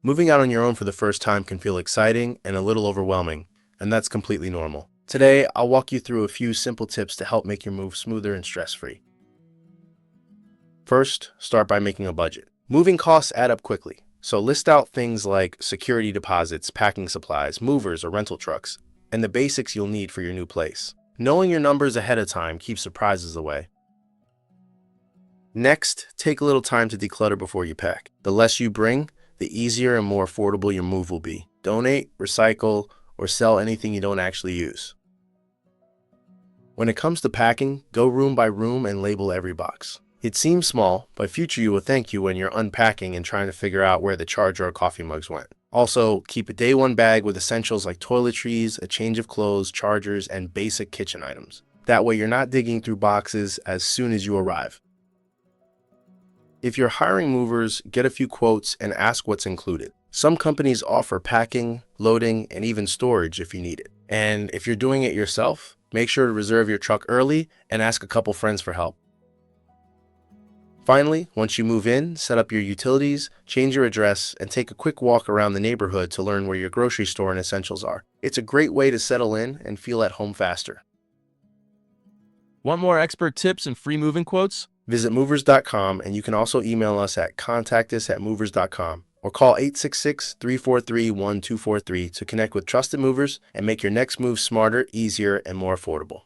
Moving out on your own for the first time can feel exciting and a little overwhelming, and that's completely normal. Today, I'll walk you through a few simple tips to help make your move smoother and stress-free. First, start by making a budget. Moving costs add up quickly, so list out things like security deposits, packing supplies, movers or rental trucks, and the basics you'll need for your new place. Knowing your numbers ahead of time keeps surprises away. Next, take a little time to declutter before you pack. The less you bring, the easier and more affordable your move will be. Donate, recycle, or sell anything you don't actually use. When it comes to packing, go room by room and label every box. It seems small, but future you will thank you when you're unpacking and trying to figure out where the charger or coffee mugs went. Also, keep a day one bag with essentials like toiletries, a change of clothes, chargers, and basic kitchen items. That way you're not digging through boxes as soon as you arrive. If you're hiring movers, get a few quotes and ask what's included. Some companies offer packing, loading, and even storage if you need it. And if you're doing it yourself, make sure to reserve your truck early and ask a couple friends for help. Finally, once you move in, set up your utilities, change your address, and take a quick walk around the neighborhood to learn where your grocery store and essentials are. It's a great way to settle in and feel at home faster. Want more expert tips and free moving quotes? Visit movers.com, and you can also email us at contactus@movers.com or call 866-343-1243 to connect with trusted movers and make your next move smarter, easier, and more affordable.